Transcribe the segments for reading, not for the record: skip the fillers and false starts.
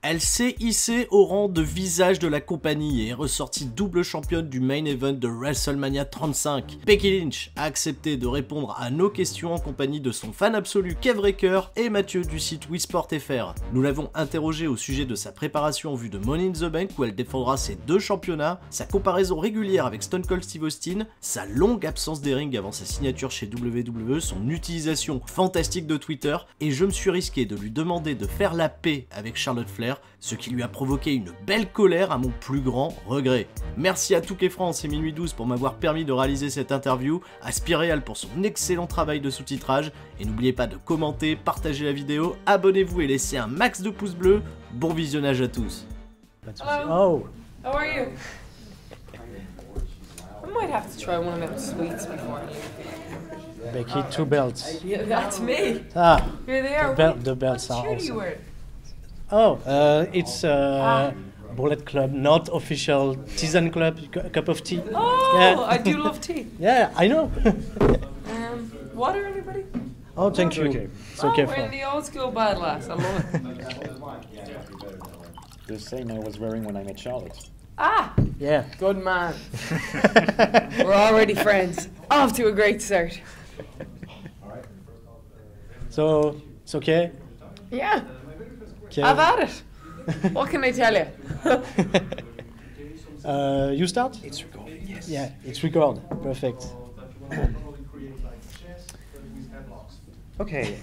Elle s'est hissée au rang de visage de la compagnie et est ressortie double championne du main event de WrestleMania 35. Becky Lynch a accepté de répondre à nos questions en compagnie de son fan absolu Kev et Matthieu du site WeSportFR. Nous l'avons interrogée au sujet de sa préparation en vue de Money in the Bank où elle défendra ses 2 championnats, sa comparaison régulière avec Stone Cold Steve Austin, sa longue absence des rings avant sa signature chez WWE, son utilisation fantastique de Twitter, et je me suis risqué de lui demander de faire la paix avec Charlotte Flair, ce qui lui a provoqué une belle colère à mon plus grand regret. Merci à Touquet France et Minuit 12 pour m'avoir permis de réaliser cette interview, à Spireal pour son excellent travail de sous-titrage, et n'oubliez pas de commenter, partager la vidéo, abonnez-vous et laissez un max de pouces bleus. Bon visionnage à tous. Hello. Oh. How are you? I might have to try one of them sweets before. Becky, 2 belts. Yeah, that's me. Ah, Here they are. the belts are What shirt are you awesome. wearing? Oh, it's Bullet Club, not official Tisan Club, cup of tea. Oh, Yeah. I do love tea. Yeah, I know. Water, anybody? Oh, thank you. Okay. It's okay We're for. in the old school bad lass. I love it. The same I was wearing when I met Charlotte. Ah, Yeah. good man. We're already friends. Off to a great start. So it's okay. Yeah, Okay. have at it. What can I tell you? You start? It's recording, yes. Yeah, it's record. Perfect. Okay.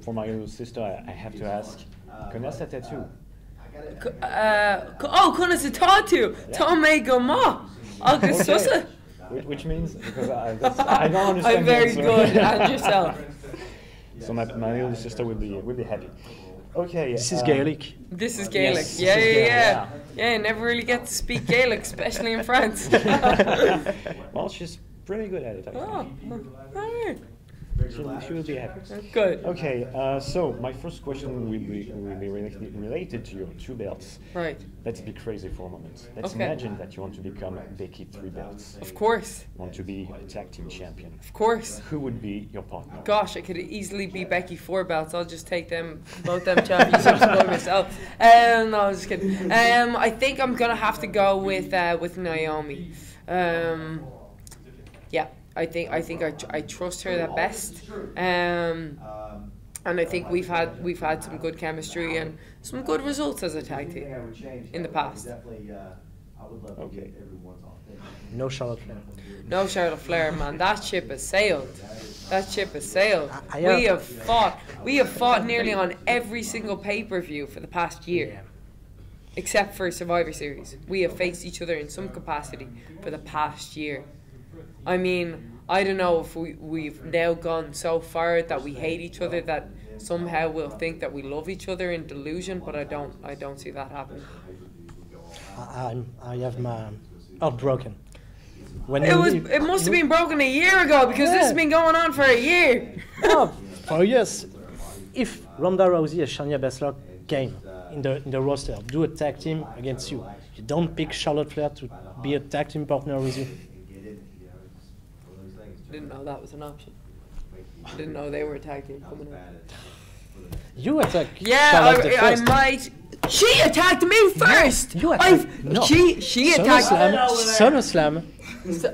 For my little sister, I have to ask, connais a tattoo? Kunna sa tattoo. Tá mé go má. Agus Okay. susa. Which means, because I don't understand. I'm very the good. answer. And yourself. So my little sister will be happy. Okay. This is Gaelic. This is Gaelic. Yes, Yeah, this is yeah, Gaelic, yeah. Yeah, you never really get to speak Gaelic, especially in France. Well, she's pretty good at it, I think. Oh, alright. She will be happy. Good. Okay, so my first question will be related to your 2 belts. Right. Let's be crazy for a moment. Let's Okay. imagine that you want to become Becky 3 belts. Of course. You want to be a tag team champion. Of course. Who would be your partner? Gosh, I could easily be Becky 4 belts. I'll just take both them championships by myself. No, I'm just kidding. I think I'm gonna have to go with Naomi. Yeah, I think I trust her the best. And I think we've had some good chemistry and some good results as a tag team in the past. Okay. No Charlotte Flair. No Charlotte Flair, man. That ship has sailed. That ship has sailed. We have fought nearly on every single pay-per-view for the past year. Except for Survivor Series. We have faced each other in some capacity for the past year. I mean, I don't know if we've now gone so far that we hate each other that somehow we'll think that we love each other in delusion, but I don't see that happening. I have my heart broken. When It must have been broken a year ago because this has been going on for a year. Oh, for years. If Ronda Rousey and Shania Baszler came in the roster, do a tag team against you, you don't pick Charlotte Flair to be a tag team partner with you. Didn't know that was an option. Didn't know they were a tag team coming in. You attack Yeah, Charlotte the I first. might. She attacked me first. You attacked. No. She attacked. SummerSlam.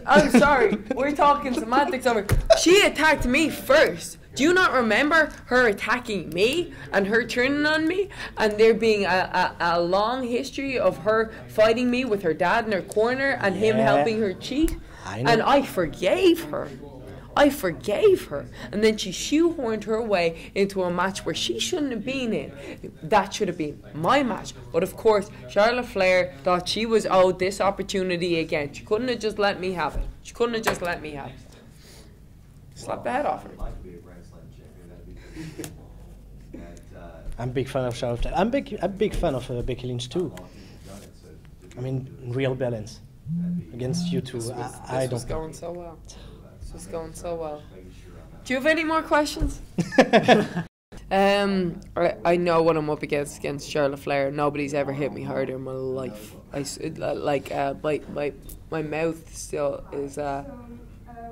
I'm sorry, we're talking semantics over. She attacked me first. Do you not remember her attacking me and her turning on me and there being a long history of her fighting me with her dad in her corner and him Yeah. helping her cheat? I know. And I forgave her. And then she shoehorned her way into a match where she shouldn't have been in. That should have been my match. But of course, Charlotte Flair thought she was owed this opportunity again. She couldn't have just let me have it. Slap the head off her. I'm a big fan of Charlotte Flair. I'm a big fan of Becky Lynch too. I mean, real balance against you two. I This was don't. going so well. Do you have any more questions? I know what I'm up against Charlotte Flair. Nobody's ever hit me harder in my life. My mouth still is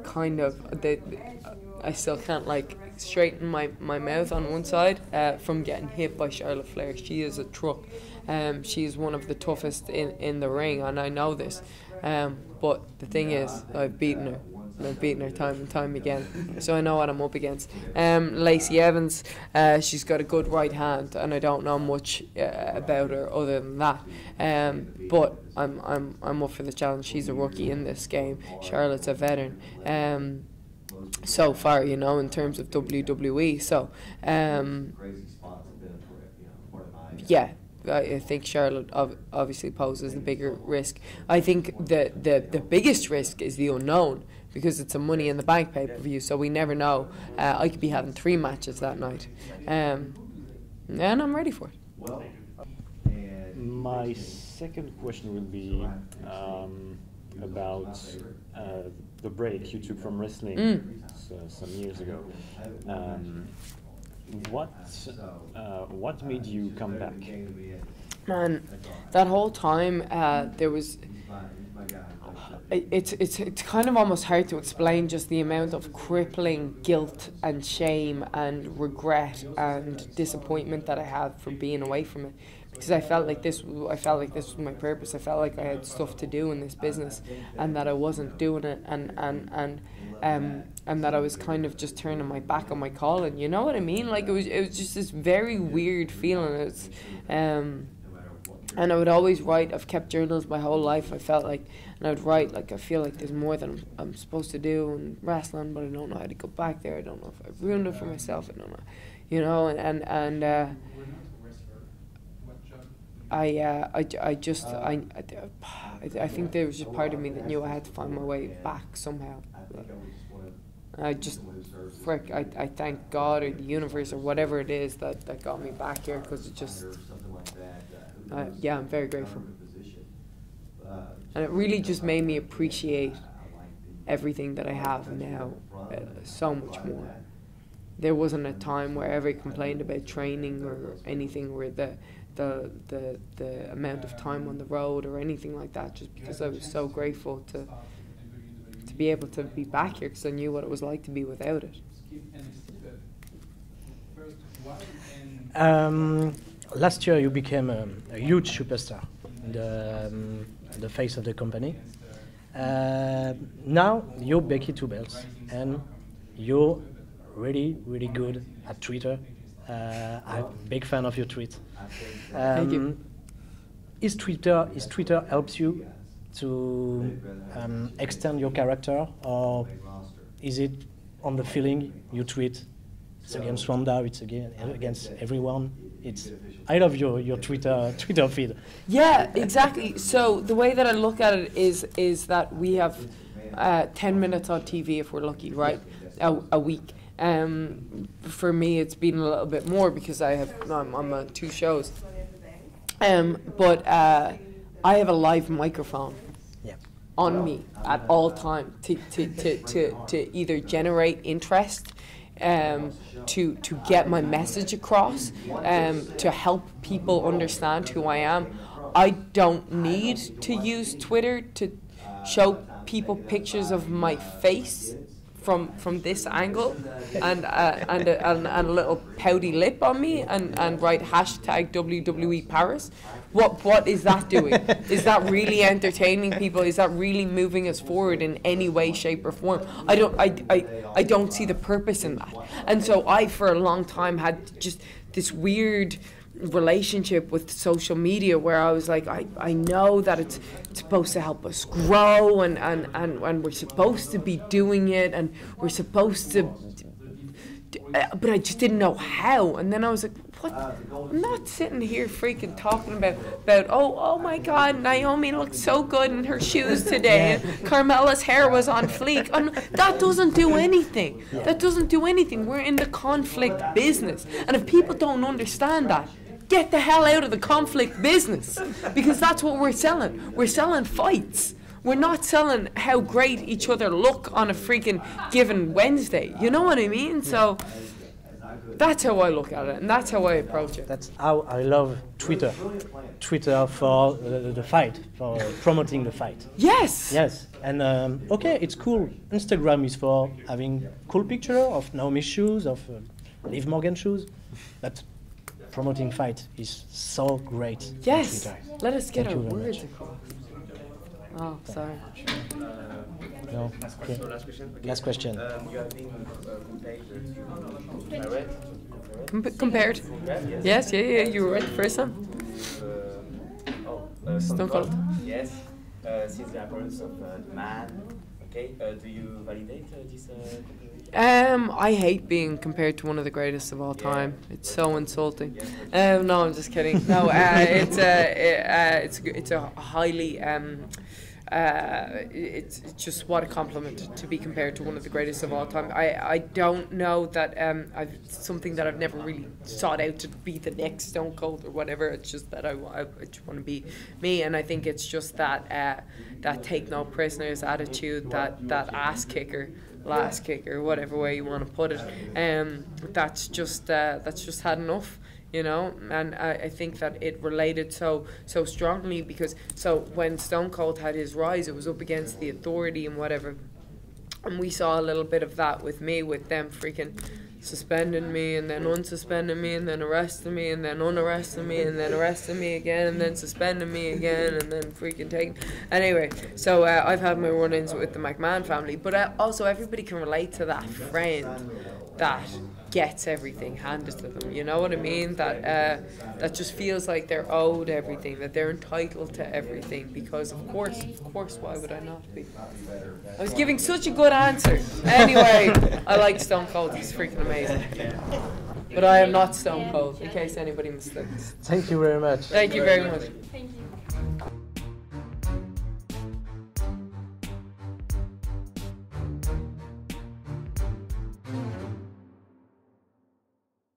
kind of I still can't like straighten my mouth on one side from getting hit by Charlotte Flair. She is a truck. She is one of the toughest in the ring, and I know this. But the thing is, I've beaten her. I've beaten her time and time again, so I know what I'm up against. Lacey Evans, she's got a good right hand, and I don't know much about her other than that. But I'm up for the challenge. She's a rookie in this game. Charlotte's a veteran. So far, you know, in terms of WWE. So, yeah. I think Charlotte obviously poses the bigger risk. I think the biggest risk is the unknown, because it's a Money in the Bank pay-per-view, so we never know. I could be having 3 matches that night, and I'm ready for it. My second question will be about the break you took from wrestling some years ago. What made you come back? Man, that whole time there was. It's kind of almost hard to explain just the amount of crippling guilt and shame and regret and disappointment that I had from being away from it, because I felt like this was my purpose. I felt like I had stuff to do in this business, and that I wasn't doing it, and that I was kind of just turning my back on my calling. You know what I mean? Like it was just this very weird feeling. It's and I would always write. I've kept journals my whole life. I felt like, and I would write like I feel like there's more than I'm supposed to do in wrestling, but I don't know how to go back there. I don't know if I've ruined it for myself. I don't know, you know. I think there was just part of me that knew I had to find my way back somehow. I thank God or the universe or whatever it is that got me back here, because it just, I'm very grateful. And it really just made me appreciate everything that I have now so much more. There wasn't a time where I ever complained about training or anything, where the amount of time on the road or anything like that, just because I was so grateful to be able to be back here, because I knew what it was like to be without it. Last year you became a huge superstar, the face of the company. Now you're Becky Two Belts, and you're really, really good at Twitter. I'm a big fan of your tweets. Thank you. Is Twitter helps you to extend your character, or is it on the feeling you tweet? It's against Ronda, it's against everyone. I love your Twitter feed. Yeah, exactly. So the way that I look at it is that we have 10 minutes on TV if we're lucky, right? A week. For me, it's been a little bit more because I'm on 2 shows. But I have a live microphone on me at all time to either generate interest, to get my message across, to help people understand who I am. I don't need to use Twitter to show people pictures of my face from this angle and a little pouty lip on me and write hashtag WWE Paris. What is that doing? Is that really entertaining people? Is that really moving us forward in any way, shape or form? I don't see the purpose in that. And so I for a long time had just this weird relationship with social media where I was like, I know that it's supposed to help us grow and we're supposed to be doing it and we're supposed to, but I just didn't know how. And then I was like, what? I'm not sitting here freaking talking about oh my God, Naomi looked so good in her shoes today and Carmella's hair was on fleek. That doesn't do anything. That doesn't do anything. We're in the conflict business. And if people don't understand that, get the hell out of the conflict business, because that's what we're selling. We're selling fights. We're not selling how great each other look on a freaking given Wednesday. You know what I mean? So That's how I look at it, and that's how I approach it. That's how I love Twitter. Twitter for the fight, for promoting the fight. Yes! Yes, and okay, it's cool. Instagram is for having cool picture of Naomi's shoes, of Liv Morgan shoes, but promoting fight is so great. Yes! On Twitter. Let us get Thank our you very words much. across. Oh, sorry. No, okay. Last question. You have been compared Compared? Yes, yeah, you were right the first time. Stone Cold. Yes, since the appearance of the man. Okay, do you validate this comparison? I hate being compared to one of the greatest of all time. It's so insulting. No, I'm just kidding. No, it's a highly it's just what a compliment to be compared to one of the greatest of all time. I don't know that it's something that I've never really sought out to be the next Stone Cold or whatever. It's just that I just want to be me, and I think it's just that that take no prisoners attitude, that ass kicker, last kicker, whatever way you want to put it. That's just had enough. You know, and I think that it related so strongly because when Stone Cold had his rise, it was up against the authority and whatever, and we saw a little bit of that with me, with them freaking suspending me and then unsuspending me and then arresting me and then unarresting me and then arresting me again and then suspending me again and then freaking taking. Anyway, so I've had my run-ins with the McMahon family, but also everybody can relate to that friend that gets everything handed to them, you know what I mean? That just feels like they're owed everything, that they're entitled to everything, because of course, why would I not be? I was giving such a good answer. Anyway, I like Stone Cold, he's freaking amazing. But I am not Stone Cold, in case anybody mistakes. Thank you very much. Thank you very much. Thank you.